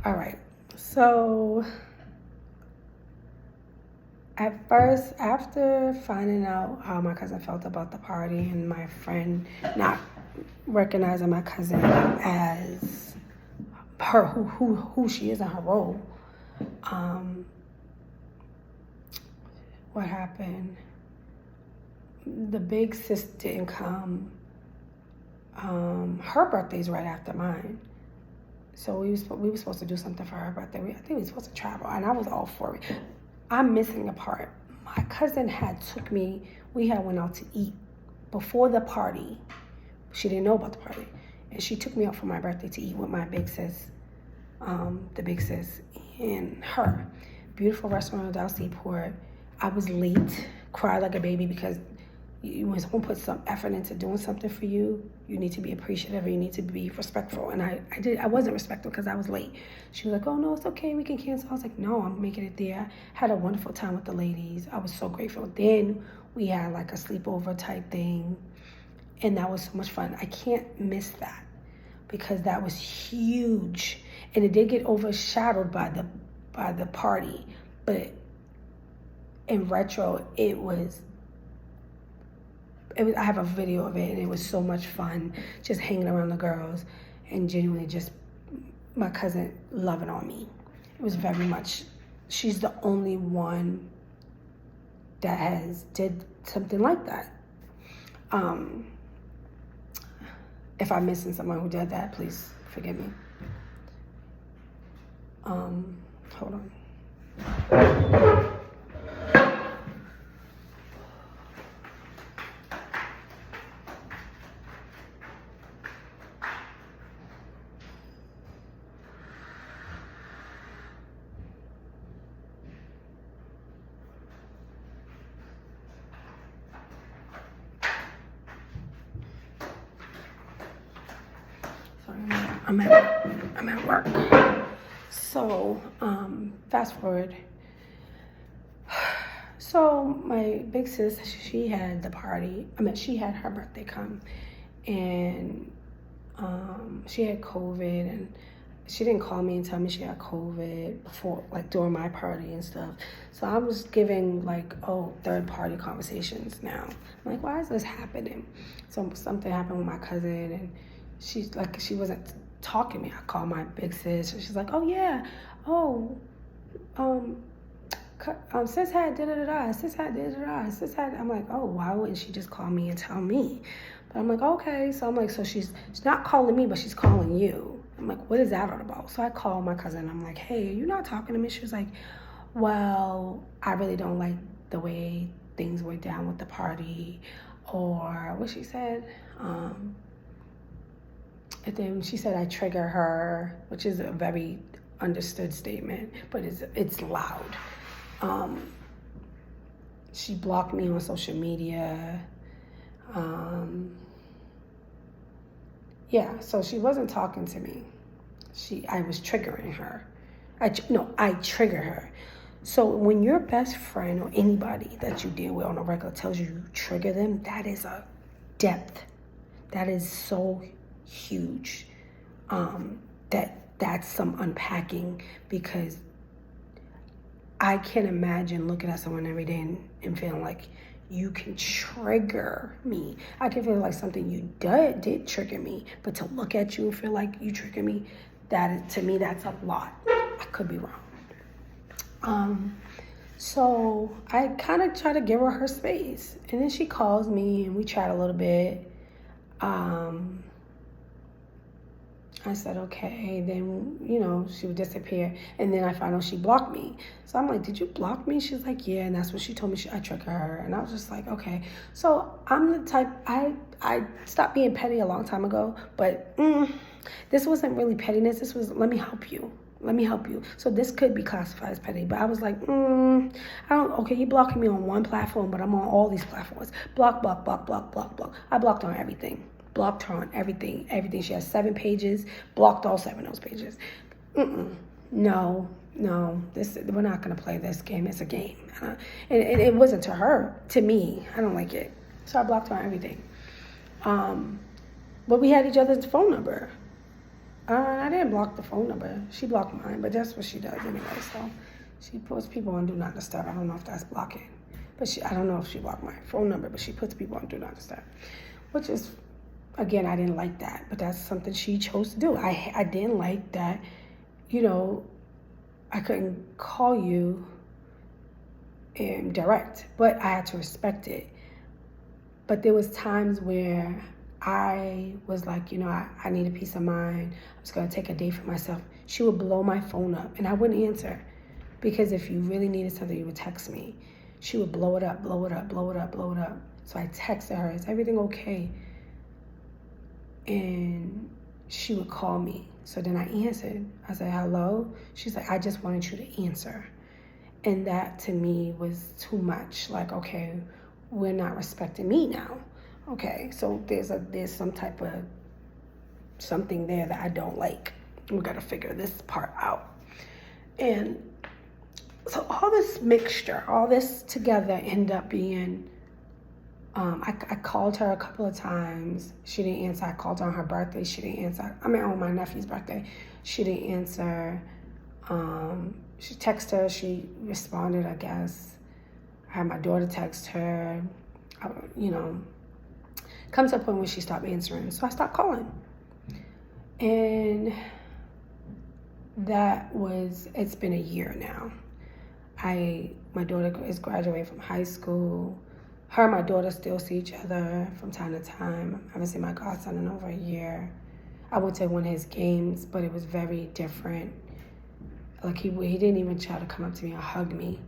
All right. So at first, after finding out how my cousin felt about the party and my friend not recognizing my cousin as her who she is in her role, um, what happened? The big sis didn't come. Her birthday's right after mine. So we were supposed to do something for her birthday. I think we were supposed to travel, and I was all for it. I'm missing a part. My cousin we had went out to eat before the party. She didn't know about the party. And she took me out for my birthday to eat with my big sis, the big sis, and her. Beautiful restaurant in Dallas Seaport. I was late, cried like a baby because when someone puts some effort into doing something for you, you need to be appreciative, you need to be respectful. And I wasn't respectful because I was late. She was like, oh no, it's okay, we can cancel. I was like, no, I'm making it there. Had a wonderful time with the ladies. I was so grateful. Then we had like a sleepover type thing, and that was so much fun. I can't miss that because that was huge. And it did get overshadowed by the party. But in retro, I have a video of it, and it was so much fun just hanging around the girls and genuinely just my cousin loving on me. It was very much, she's the only one that did something like that. If I'm missing someone who did that, please forgive me. Hold on. I'm at work. So, fast forward. So my big sis, she had the party. She had her birthday come, and she had COVID, and she didn't call me and tell me she had COVID before, like during my party and stuff. So I was giving third party conversations now. I'm like, why is this happening? So something happened with my cousin, and she wasn't talking to me. I called my big sis, and she's like, oh yeah, sis had da-da-da-da, sis had da-da-da-da, sis had, I'm like, oh, why wouldn't she just call me and tell me? But I'm like, okay. So I'm like, so she's not calling me, but she's calling you. I'm like, what is that all about? So I called my cousin. I'm like, hey, you're not talking to me? She was like, well, I really don't like the way things went down with the party, or what she said. And then she said I trigger her, which is a very understood statement, but it's loud. She blocked me on social media. So she wasn't talking to me. I was triggering her. I trigger her. So when your best friend or anybody that you deal with on a regular tells you trigger them, that is a depth. That is so huge. That's some unpacking, because I can't imagine looking at someone every day and feeling like you can trigger me. I can feel like something you did trigger me, but to look at you and feel like you trigger me, to me, that's a lot. I could be wrong. So I kind of try to give her space, and then she calls me and we chat a little bit. I said, okay. Then, she would disappear. And then I found out she blocked me. So I'm like, did you block me? She's like, yeah. And that's what she told me. I triggered her. And I was just like, okay. So I'm the type, I stopped being petty a long time ago. But this wasn't really pettiness. This was, let me help you. Let me help you. So this could be classified as petty. But I was like, okay, you blocking me on one platform, but I'm on all these platforms. Block, block, block, block, block, block. I blocked her on everything. Blocked her on everything. She has 7 pages. Blocked all 7 of those pages. No. We're not gonna play this game. It's a game, and it wasn't to her. To me, I don't like it. So I blocked her on everything. But we had each other's phone number. I didn't block the phone number. She blocked mine, but that's what she does anyway. So she puts people on Do Not Disturb. I don't know if that's blocking. But I don't know if she blocked my phone number, but she puts people on Do Not Disturb. Which is, again, I didn't like that. But that's something she chose to do. I didn't like that, I couldn't call you direct. But I had to respect it. But there was times where I was like, I need a peace of mind. I was going to take a day for myself. She would blow my phone up, and I wouldn't answer. Because if you really needed something, you would text me. She would blow it up, blow it up, blow it up, blow it up. So I texted her, is everything okay? And she would call me. So then I answered. I said, hello? She's like, I just wanted you to answer. And that to me was too much. Like, okay, we're not respecting me now. Okay, so there's some type of something there that I don't like. We got to figure this part out. And so all this mixture, all this together ended up being, I called her a couple of times. She didn't answer. I called her on her birthday. She didn't answer. On my nephew's birthday. She didn't answer. She texted her. She responded, I guess. I had my daughter text her. Comes to a point when she stopped answering. So I stopped calling. And it's been a year now. My daughter is graduating from high school. Her and my daughter still see each other from time to time. I haven't seen my godson in over a year. I went to one of his games, but it was very different. Like he didn't even try to come up to me or hug me.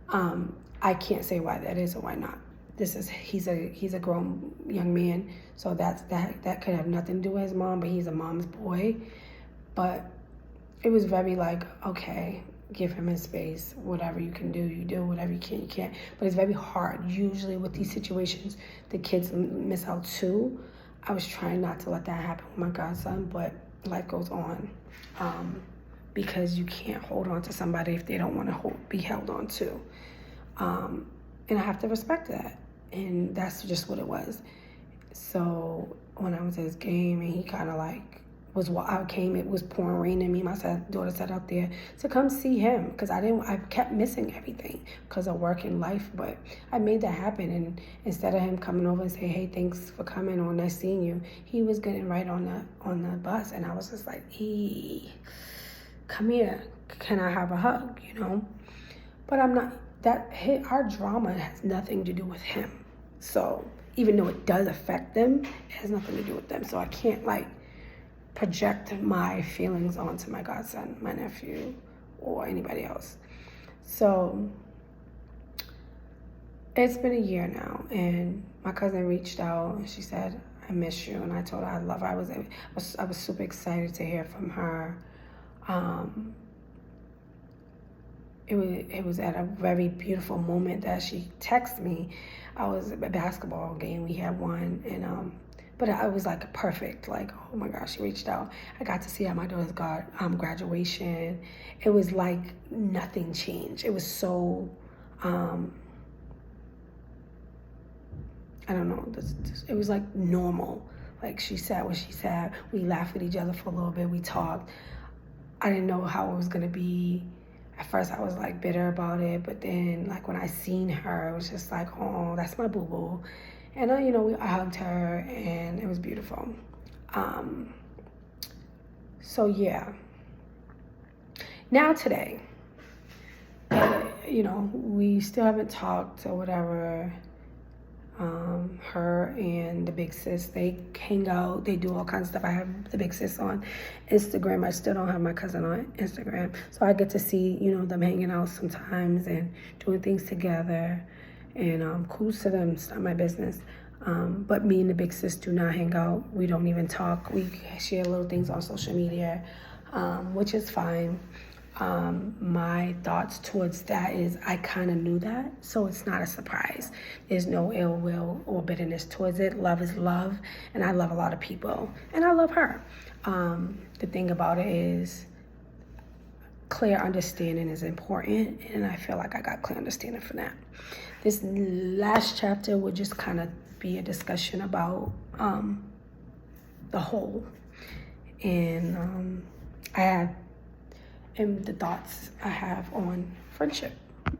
I can't say why that is or why not. He's a grown young man, so that could have nothing to do with his mom, but he's a mom's boy. But it was very like, okay, give him his space. Whatever you can do, you do. Whatever you can't. But it's very hard. Usually with these situations, the kids miss out too. I was trying not to let that happen with my godson, but life goes on. Because you can't hold on to somebody if they don't want to be held on to. And I have to respect that. And that's just what it was. So when I was at his game and he kind of like it was pouring rain in me. My daughter sat out there to come see him because I kept missing everything because of work and life. But I made that happen. And instead of him coming over and saying, hey, thanks for coming or nice seeing you, he was getting right on the bus. And I was just like, come here. Can I have a hug? But I'm not. Our drama has nothing to do with him. So even though it does affect them, it has nothing to do with them. So I can't project my feelings onto my godson, my nephew, or anybody else. So it's been a year now, and my cousin reached out and she said, I miss you. And I told her I love her. I was super excited to hear from her. It was at a very beautiful moment that she texted me. I was at a basketball game. We had one, and but I was perfect. Oh my gosh, she reached out. I got to see at my daughter's graduation. It was like nothing changed. It was so, I don't know. It was like normal. She sat where she sat. We laughed with each other for a little bit. We talked. I didn't know how it was gonna be. At first I was bitter about it, but then when I seen her, it was just oh, that's my boo-boo. And I hugged her and it was beautiful. So yeah. Now today, we still haven't talked or whatever. Her and the big sis, they hang out, they do all kinds of stuff. I have the big sis on Instagram. I still don't have my cousin on Instagram. So I get to see, them hanging out sometimes and doing things together. And kudos to them, it's not my business. But me and the big sis do not hang out. We don't even talk. We share little things on social media, which is fine. My thoughts towards that is I kind of knew that, so it's not a surprise. There's no ill will or bitterness towards it. Love is love, and I love a lot of people, and I love her. The thing about it is clear understanding is important, and I feel like I got clear understanding from that. This last chapter would just kind of be a discussion about the whole. and I have and the thoughts I have on friendship.